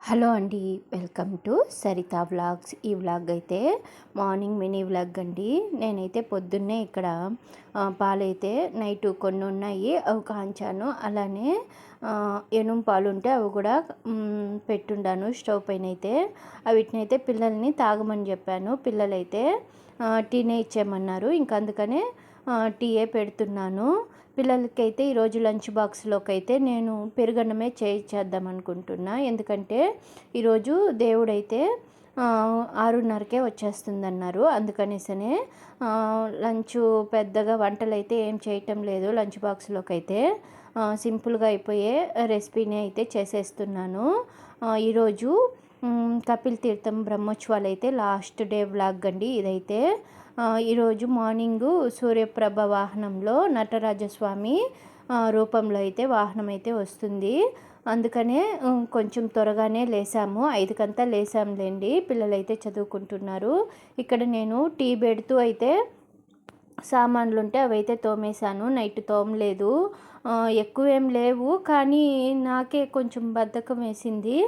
Hello అండి, welcome to Saritha vlogs. ఈ vlog అయితే మార్నింగ్ మినీ వ్లాగ్ అండి. నేనైతే పొద్దున్నే ఇక్కడ పాలైతే నైట్ కొన్ని ఉన్నాయి, అవి కాంచాను. అలానే ఎనుం పాలు ఉంటే అవి కూడా పెట్టుండాను స్టవ్ పైన. అయితే వీటినైతే పిల్లల్ని తాగమని చెప్పాను. పిల్లలైతే టీనే ఇచ్చేయమన్నారు. ఇంకా అందుకనే టీయే పెడుతున్నాను. పిల్లలకైతే ఈరోజు లంచ్ బాక్స్లోకి అయితే నేను పెరుగన్నమే చేద్దాం అనుకుంటున్నా. ఎందుకంటే ఈరోజు దేవుడైతే 6:30కే వచ్చేస్తుందన్నారు. అందుకనేసనే లంచ్ పెద్దగా వంటలు అయితే ఏం చేయటం లేదు. లంచ్ బాక్స్లోకి అయితే సింపుల్గా అయిపోయే రెసిపీని అయితే చేసేస్తున్నాను. ఈరోజు కపిల్ తీర్థం బ్రహ్మోత్సవాలు అయితే లాస్ట్ డే వ్లాగ్ అండి ఇదైతే. ఈరోజు మార్నింగు సూర్యప్రభ వాహనంలో నటరాజస్వామి రూపంలో అయితే వాహనం అయితే వస్తుంది. అందుకనే కొంచెం త్వరగానే లేసాము, 5కంతా లేసాంలేండి. పిల్లలైతే చదువుకుంటున్నారు. ఇక్కడ నేను టీ పెడుతూ అయితే సామాన్లు ఉంటే అవైతే తోమేశాను. నైట్ తోమలేదు, ఎక్కువేం లేవు, కానీ నాకే కొంచెం బద్ధకం వేసింది.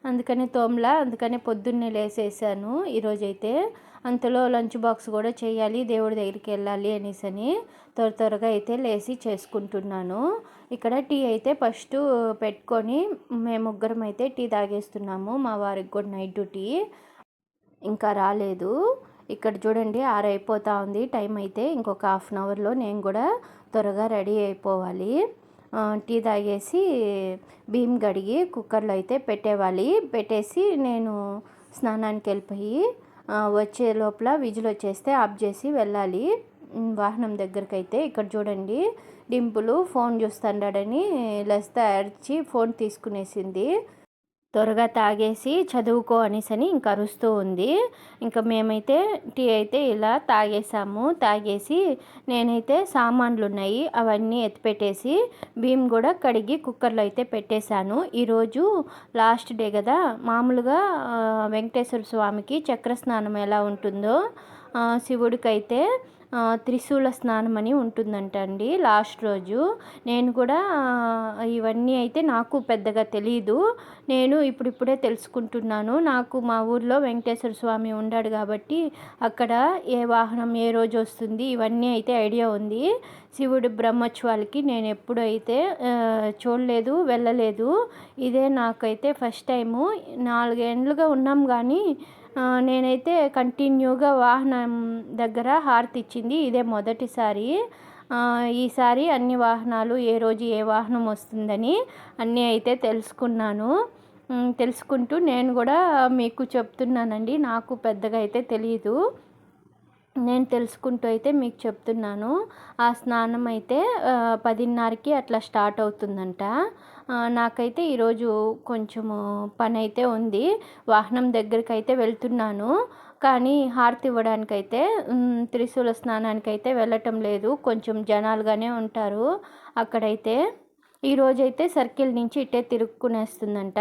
అందుకనే తోమలా. అందుకనే పొద్దున్నే లేసేసాను ఈరోజైతే. అంతలో లంచ్ బాక్స్ కూడా చేయాలి, దేవుడి దగ్గరికి వెళ్ళాలి అనేసని త్వరగా అయితే లేచి చేసుకుంటున్నాను. ఇక్కడ టీ అయితే ఫస్ట్ పెట్టుకొని మేము ముగ్గురం అయితే టీ తాగేస్తున్నాము. మా వారికి కూడా నైట్ డ్యూటీ ఇంకా రాలేదు. ఇక్కడ చూడండి 6 అయిపోతూ ఉంది టైం అయితే. ఇంకొక హాఫ్ అన్ అవర్లో నేను కూడా త్వరగా రెడీ అయిపోవాలి. టీ తాగేసి బియ్యం కడిగి కుక్కర్లో అయితే పెట్టేసి నేను స్నానానికి వెళ్ళిపోయి వచ్చే లోపల విజిల్ వచ్చేస్తే ఆఫ్ చేసి వెళ్ళాలి వాహనం దగ్గరికి అయితే. ఇక్కడ చూడండి డింపులు ఫోన్ చూస్తాడని లస్తా అరిచి ఫోన్ తీసుకునేసింది. త్వరగా తాగేసి చదువుకో అనేసని ఇంకా అరుస్తూ ఉంది. ఇంకా మేమైతే టీ అయితే ఇలా తాగేసి నేనైతే సామాన్లు ఉన్నాయి అవన్నీ ఎత్తిపెట్టేసి బియ్యం కూడా కడిగి కుక్కర్లో అయితే పెట్టేశాను. ఈరోజు లాస్ట్ డే కదా. మామూలుగా వెంకటేశ్వర స్వామికి చక్ర స్నానం ఎలా ఉంటుందో శివుడికైతే త్రిశూల స్నానం అని ఉంటుందంట అండి లాస్ట్ రోజు. నేను కూడా ఇవన్నీ అయితే నాకు పెద్దగా తెలియదు, నేను ఇప్పుడిప్పుడే తెలుసుకుంటున్నాను. నాకు మా ఊర్లో వెంకటేశ్వర స్వామి ఉన్నాడు కాబట్టి అక్కడ ఏ వాహనం ఏ రోజు వస్తుంది ఇవన్నీ అయితే ఐడియా ఉంది. శివుడు బ్రహ్మోత్సవాలకి నేను ఎప్పుడు అయితే చూడలేదు, వెళ్ళలేదు. ఇదే నాకైతే ఫస్ట్ టైము. 4 ఏళ్ళుగా ఉన్నాం కానీ నేనైతే కంటిన్యూగా వాహనం దగ్గర హారతి ఇచ్చింది ఇదే మొదటిసారి. ఈసారి అన్ని వాహనాలు ఏ రోజు ఏ వాహనం వస్తుందని అన్నీ అయితే తెలుసుకుంటూ నేను కూడా మీకు చెప్తున్నానండి. నాకు పెద్దగా అయితే తెలియదు, నేను తెలుసుకుంటూ అయితే మీకు చెప్తున్నాను. ఆ స్నానం అయితే 10:30కి అట్లా స్టార్ట్ అవుతుందంట. నాకైతే ఈరోజు కొంచెము పని అయితే ఉంది, వాహనం దగ్గరికి అయితే వెళ్తున్నాను. కానీ హారతి ఇవ్వడానికైతే త్రిశూల స్నానానికైతే వెళ్ళటం లేదు, కొంచెం జనాలుగానే ఉంటారు అక్కడైతే. ఈరోజైతే సర్కిల్ నుంచి ఇట్టే తిరుక్కునేస్తుందంట.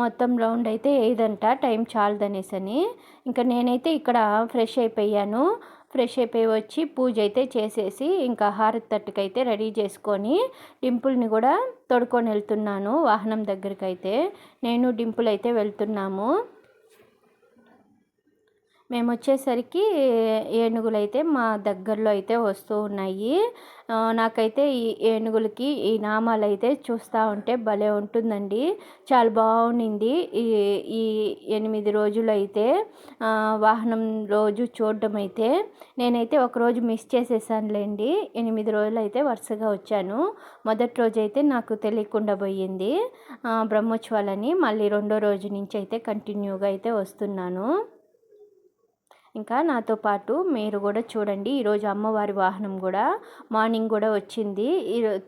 మొత్తం రౌండ్ అయితే వేయదంట, టైం చాలదనేసని. ఇంకా నేనైతే ఇక్కడ ఫ్రెష్ అయిపోయి వచ్చి పూజ అయితే చేసేసి ఇంకా హారతి తట్టుకైతే రెడీ చేసుకొని డింపుల్ని కూడా తొడుకొని వెళ్తున్నాను వాహనం దగ్గరికి. నేను డింపుల్ అయితే వెళ్తున్నాము. మేము వచ్చేసరికి ఏనుగులు అయితే మా దగ్గరలో అయితే వస్తూ ఉన్నాయి. నాకైతే ఈ ఏనుగులకి ఈ నామాలు అయితే చూస్తూ ఉంటే భలే ఉంటుందండి, చాలా బాగుంది. ఈ 8 రోజులు అయితే వాహనం రోజు చూడడం అయితే నేనైతే ఒకరోజు మిస్ చేసేసానులేండి. 8 రోజులు అయితే వరుసగా వచ్చాను. మొదటి రోజు అయితే నాకు తెలియకుండా పోయింది బ్రహ్మోత్సవాలని. మళ్ళీ రెండో రోజు నుంచి అయితే కంటిన్యూగా అయితే వస్తున్నాను. ఇంకా నాతో పాటు మీరు కూడా చూడండి. ఈరోజు అమ్మవారి వాహనం కూడా మార్నింగ్ కూడా వచ్చింది.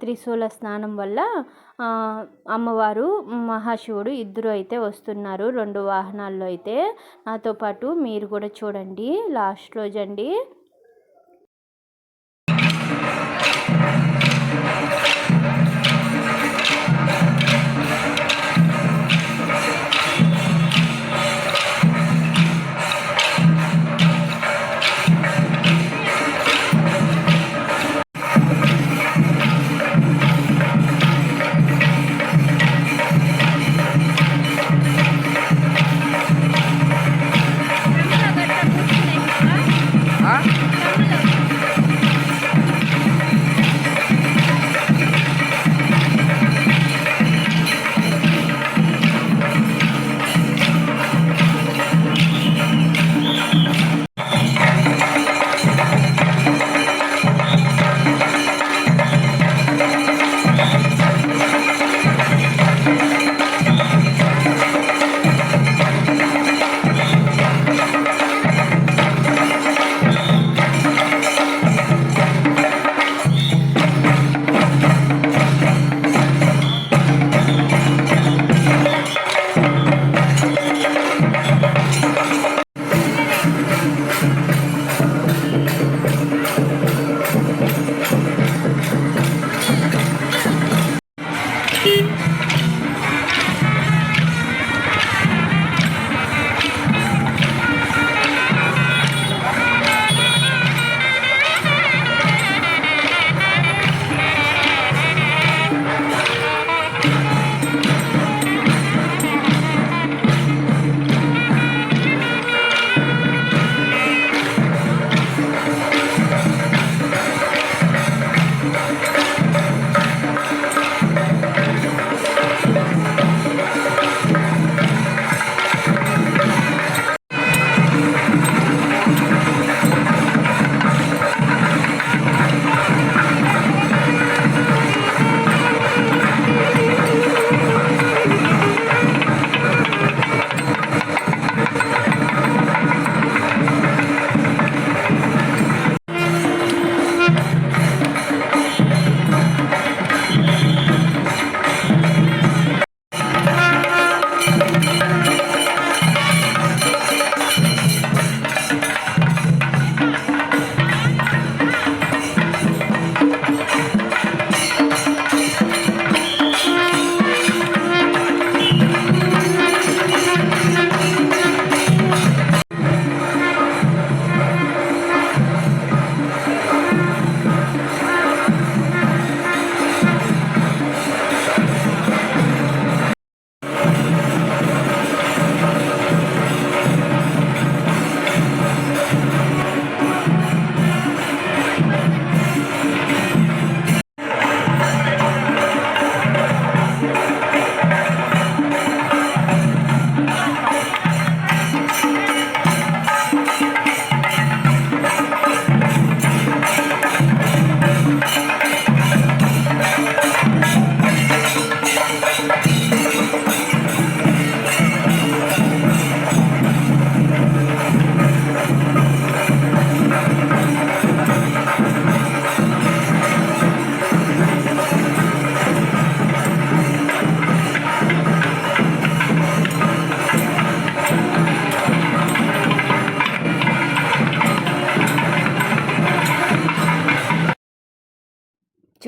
త్రిశూల స్నానం వల్ల అమ్మవారు మహాశివుడు ఇద్దరు అయితే వస్తున్నారు 2 వాహనాల్లో అయితే. నాతో పాటు మీరు కూడా చూడండి లాస్ట్ రోజు అండి.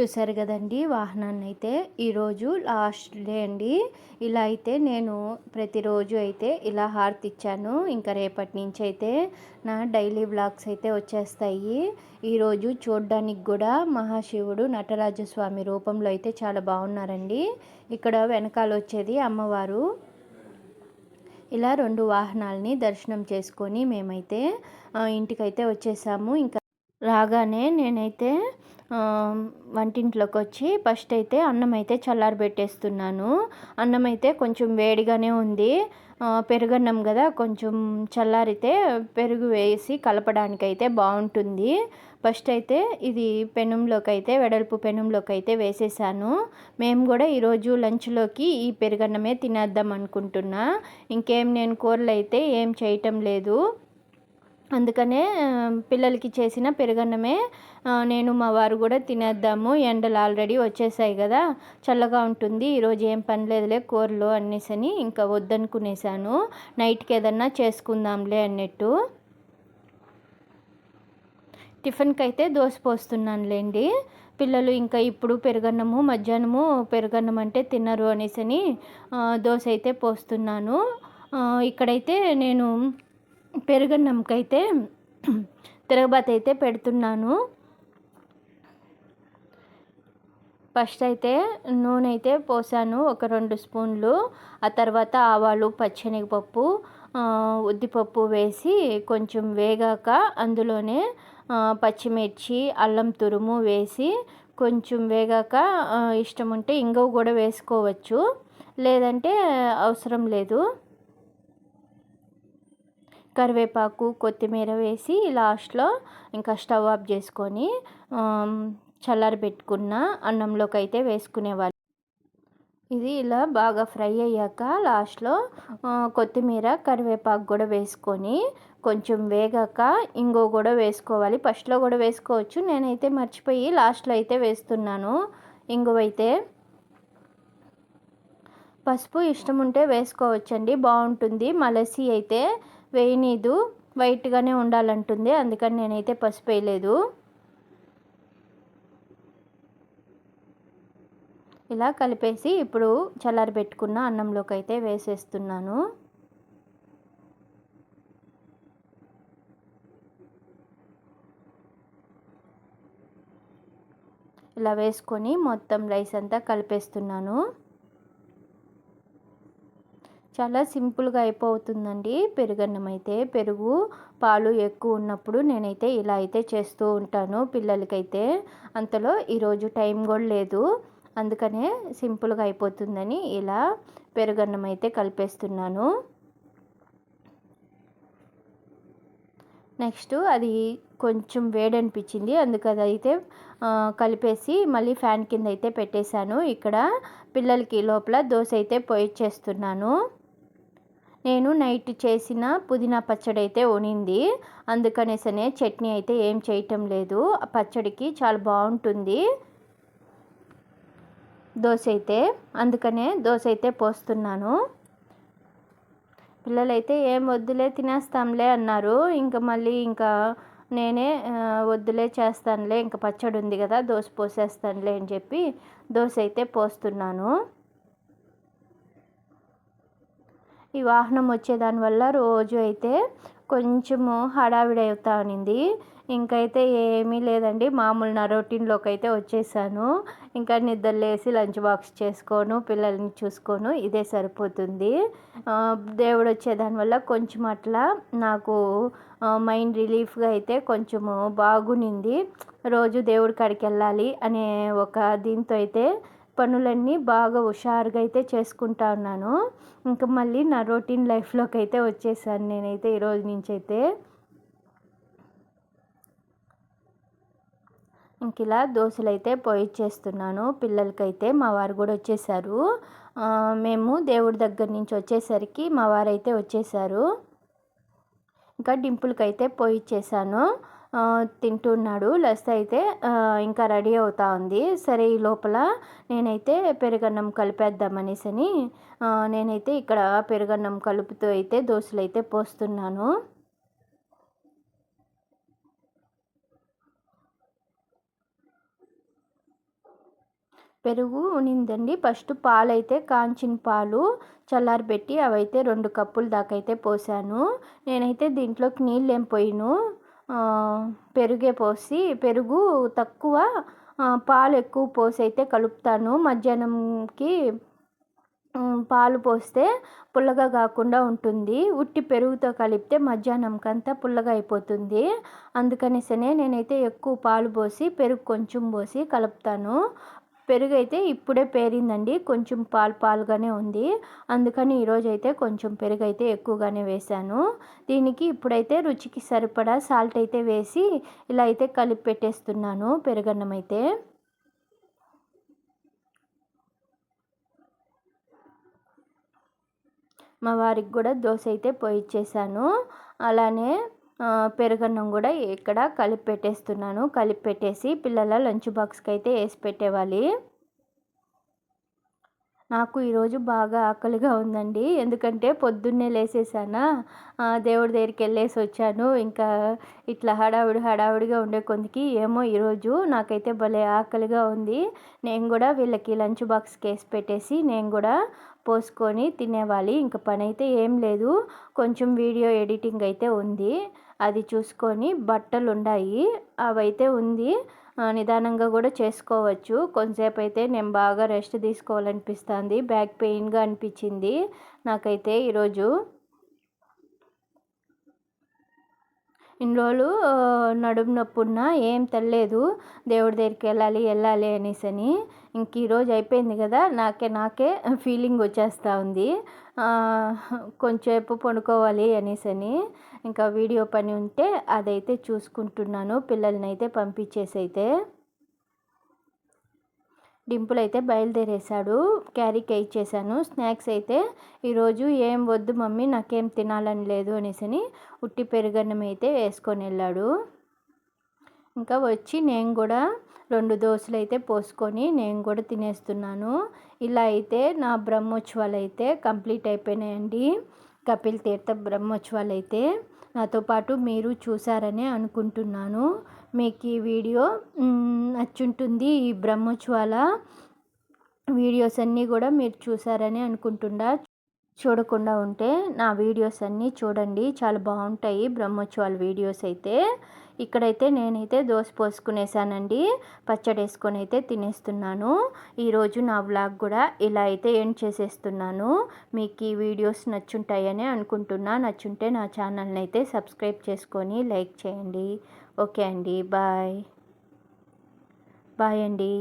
చూసారు కదండి వాహనాన్ని అయితే ఈరోజు లాస్ట్ డే అండి. ఇలా అయితే నేను ప్రతిరోజు అయితే ఇలా హారతి ఇచ్చాను. ఇంకా రేపటి నుంచి అయితే నా డైలీ వ్లాగ్స్ అయితే వచ్చేస్తాయి. ఈరోజు చూడడానికి కూడా మహాశివుడు నటరాజస్వామి రూపంలో అయితే చాలా బాగున్నారండి. ఇక్కడ వెనకాల వచ్చేది అమ్మవారు. ఇలా 2 వాహనాలని దర్శనం చేసుకొని మేమైతే ఇంటికైతే వచ్చేసాము. ఇంకా రాగానే నేనైతే వంటింట్లోకి వచ్చి ఫస్ట్ అయితే అన్నం అయితే చల్లారబెట్టేస్తున్నాను. అన్నం అయితే కొంచెం వేడిగానే ఉంది. పెరుగన్నం కదా, కొంచెం చల్లారితే పెరుగు వేసి కలపడానికి అయితే బాగుంటుంది. ఫస్ట్ అయితే ఇది పెనంలోకి అయితే వెడల్పు పెనంలోకి అయితే వేసేసాను. మేము కూడా ఈరోజు లంచ్లోకి ఈ పెరుగన్నమే తినేద్దాం అనుకుంటున్నా. ఇంకేం నేను కూరలు అయితే ఏం చేయటం లేదు. అందుకనే పిల్లలకి చేసిన పెరుగన్నమే నేను మా వారు కూడా తినేద్దాము. ఎండలు ఆల్రెడీ వచ్చేసాయి కదా, చల్లగా ఉంటుంది, ఈరోజు ఏం పని లేదులే కూరలు అనేసని ఇంకా వద్దనుకునేసాను. నైట్కి ఏదన్నా చేసుకుందాంలే అన్నట్టు. టిఫిన్కి అయితే దోశ పోస్తున్నానులేండి. పిల్లలు ఇంకా ఇప్పుడు పెరుగన్నము, మధ్యాహ్నము పెరుగన్నం అంటే తినరు అనేసని దోశ అయితే పోస్తున్నాను. ఇక్కడైతే నేను పెరుగన్నంకైతే తిరగబాత అయితే పెడుతున్నాను. ఫస్ట్ అయితే నూనె అయితే పోసాను ఒక 2 స్పూన్లు. ఆ తర్వాత ఆవాలు, పచ్చెనగపప్పు, ఉద్దిపప్పు వేసి కొంచెం వేగాక అందులోనే పచ్చిమిర్చి, అల్లం తురుము వేసి కొంచెం వేగాక ఇష్టం ఉంటే ఇంగువ కూడా వేసుకోవచ్చు, లేదంటే అవసరం లేదు. కరివేపాకు, కొత్తిమీర వేసి లాస్ట్లో ఇంకా స్టవ్ ఆఫ్ చేసుకొని చల్లారబెట్టుకున్న అన్నంలోకి అయితే వేసుకునేవాళ్ళు. ఇది ఇలా బాగా ఫ్రై అయ్యాక లాస్ట్లో కొత్తిమీర, కరివేపాకు కూడా వేసుకొని కొంచెం వేగాక ఇంగువ కూడా వేసుకోవాలి. ఫస్ట్లో కూడా వేసుకోవచ్చు, నేనైతే మర్చిపోయి లాస్ట్లో అయితే వేస్తున్నాను ఇంగువ అయితే. పసుపు ఇష్టం ఉంటే వేసుకోవచ్చండి, బాగుంటుంది. మలసి అయితే వేయనీదు, వైట్గానే ఉండాలంటుంది, అందుకని నేనైతే పసుపు వేయలేదు. ఇలా కలిపేసి ఇప్పుడు చల్లారబెట్టుకున్న అన్నంలోకి అయితే వేసేస్తున్నాను. ఇలా వేసుకొని మొత్తం రైస్ అంతా కలిపేస్తున్నాను. చాలా సింపుల్గా అయిపోతుందండి పెరుగన్నం అయితే. పెరుగు, పాలు ఎక్కువ ఉన్నప్పుడు నేనైతే ఇలా అయితే చేస్తూ ఉంటాను పిల్లలకైతే. అంతలో ఈరోజు టైం కూడా లేదు, అందుకనే సింపుల్గా అయిపోతుందని ఇలా పెరుగన్నం అయితే కలిపేస్తున్నాను. నెక్స్ట్ అది కొంచెం వేడనిపించింది, అందుకని అయితే కలిపేసి మళ్ళీ ఫ్యాన్ కింద అయితే పెట్టేశాను. ఇక్కడ పిల్లలకి లోపల దోశ అయితే పోయిచ్చేస్తున్నాను. నేను నైట్ చేసిన పుదీనా పచ్చడి అయితే ఉనింది, అందుకనేసనే చట్నీ అయితే ఏం చేయటం లేదు. ఆ పచ్చడికి చాలా బాగుంటుంది దోశ అయితే, అందుకనే దోశ అయితే పోస్తున్నాను. పిల్లలైతే ఏం వద్దులే తినేస్తాంలే అన్నారు. ఇంకా మళ్ళీ ఇంకా నేనే వద్దులే చేస్తానులే, ఇంకా పచ్చడి ఉంది కదా దోశ పోసేస్తానులే అని చెప్పి దోశ అయితే పోస్తున్నాను. ఈ వాహనం వచ్చేదానివల్ల రోజు అయితే కొంచెము హడావిడి అవుతా ఉన్నింది. ఇంకైతే ఏమీ లేదండి, మామూలు నా రొటీన్లోకి అయితే వచ్చేసాను. ఇంకా నిద్రలేసి లంచ్ బాక్స్ చేసుకోను, పిల్లల్ని చూసుకోను, ఇదే సరిపోతుంది. దేవుడు వచ్చేదానివల్ల కొంచెం అట్లా నాకు మైండ్ రిలీఫ్గా అయితే కొంచెము బాగునింది. రోజు దేవుడి కాడికి వెళ్ళాలి అనే ఒక దీంతో అయితే పనులన్నీ బాగా హుషారుగా అయితే చేసుకుంటా ఉన్నాను. ఇంకా మళ్ళీ నా రొటీన్ లైఫ్లోకి అయితే వచ్చేసాను నేనైతే ఈరోజు నుంచి అయితే. ఇంక ఇలా దోశలు అయితే పోయిచ్చేస్తున్నాను పిల్లలకైతే. మా వారు కూడా వచ్చేసారు. మేము దేవుడి దగ్గర నుంచి వచ్చేసరికి మా వారైతే వచ్చేసారు. ఇంకా డింపుల్కి అయితే పోయిచ్చేసాను, తింటున్నాడు. లస్ అయితే ఇంకా రెడీ అవుతా ఉంది. సరే ఈ లోపల నేనైతే పెరుగన్నం కలిపేద్దామనేసని నేనైతే ఇక్కడ పెరుగన్నం కలుపుతూ అయితే దోశలు అయితే పోస్తున్నాను. పెరుగు ఉనిందండి. ఫస్ట్ పాలైతే కాంచిన పాలు చల్లారబెట్టి అవైతే 2 కప్పుల దాకా అయితే పోసాను. నేనైతే దీంట్లోకి నీళ్ళేం పోయను. పెరుగే పోసి పెరుగు తక్కువ పాలు ఎక్కువ పోసి అయితే కలుపుతాను. మధ్యాహ్నంకి పాలు పోస్తే పుల్లగా కాకుండా ఉంటుంది. ఉట్టి పెరుగుతో కలిపితే మధ్యాహ్నంకంతా పుల్లగా అయిపోతుంది. అందుకనేసనే నేనైతే ఎక్కువ పాలు పోసి పెరుగు కొంచెం పోసి కలుపుతాను. పెరుగు అయితే ఇప్పుడే పేరిందండి, కొంచెం పాలుగానే ఉంది. అందుకని ఈరోజైతే కొంచెం పెరుగు అయితే ఎక్కువగానే వేశాను. దీనికి ఇప్పుడైతే రుచికి సరిపడా సాల్ట్ అయితే వేసి ఇలా అయితే కలిపి పెట్టేస్తున్నాను పెరుగన్నం అయితే. మా వారికి కూడా దోశ అయితే పోయిచ్చేసాను. అలానే పెరుగన్నం కూడా ఇక్కడ కలిపి పెట్టేస్తున్నాను. కలిపి పెట్టేసి పిల్లల లంచ్ బాక్స్కి అయితే వేసి పెట్టేవాలి. నాకు ఈరోజు బాగా ఆకలిగా ఉందండి. ఎందుకంటే పొద్దున్నే లేసేసానా, దేవుడి దగ్గరికి వెళ్ళేసి వచ్చాను. ఇంకా ఇట్లా హడావుడిగా ఉండే కొందికి ఏమో ఈరోజు నాకైతే భలే ఆకలిగా ఉంది. నేను కూడా వీళ్ళకి లంచ్ బాక్స్కి వేసి పెట్టేసి నేను కూడా పోసుకొని తినేవాలి. ఇంక పని అయితే ఏం లేదు, కొంచెం వీడియో ఎడిటింగ్ అయితే ఉంది, అది చూసుకొని బట్టలు ఉన్నాయి అవైతే ఉంది. నిదానంగా కూడా చేసుకోవచ్చు. కొంతసేపు అయితే నేను బాగా రెస్ట్ తీసుకోవాలనిపిస్తుంది. బ్యాక్ పెయిన్గా అనిపించింది నాకైతే ఈరోజు. ఇన్ని రోజులు నడుము నొప్పి ఉన్నా ఏం తెల్లేదు, దేవుడి దగ్గరికి వెళ్ళాలి అనేసని. ఇంక ఈరోజు అయిపోయింది కదా, నాకే ఫీలింగ్ వచ్చేస్తూ ఉంది. కొంచెంసేపు పడుకోవాలి అనేసని ఇంకా వీడియో పని ఉంటే అదైతే చూసుకుంటున్నాను. పిల్లల్ని అయితే పంపించేసి అయితే డింపుల్ అయితే బయలుదేరేశాడు. క్యారీకి ఇచ్చేసాను. స్నాక్స్ అయితే ఈరోజు ఏం వద్దు మమ్మీ నాకేం తినాలని లేదు అనేసని ఉట్టి పెరుగన్నం అయితే వేసుకొని వెళ్ళాడు. ఇంకా వచ్చి నేను కూడా 2 దోశలు అయితే పోసుకొని నేను కూడా తినేస్తున్నాను. ఇలా అయితే నా బ్రహ్మోత్సవాలు అయితే కంప్లీట్ అయిపోయినాయండి. కపిల్ తీర్థ బ్రహ్మోత్సవాలు అయితే నాతో పాటు మీరు చూసారనే అనుకుంటున్నాను. మీకు ఈ వీడియో నచ్చుంటుంది. ఈ బ్రహ్మోత్సవాల వీడియోస్ అన్నీ కూడా మీరు చూసారని అనుకుంటున్నా. చూడకుండా ఉంటే నా వీడియోస్ అన్నీ చూడండి, చాలా బాగుంటాయి బ్రహ్మోత్సవాల వీడియోస్ అయితే. ఇక్కడైతే నేనైతే దోశ పోసుకునేసానండి, పచ్చడి వేసుకొని అయితే తినేస్తున్నాను. ఈరోజు నా వ్లాగ్ కూడా ఇలా అయితే ఎండ్ చేసేస్తున్నాను. మీకు ఈ వీడియోస్ నచ్చుంటాయని అనుకుంటున్నా. నచ్చుంటే నా ఛానల్ని అయితే సబ్స్క్రైబ్ చేసుకొని లైక్ చేయండి. ఓకే అండి, బాయ్ అండి.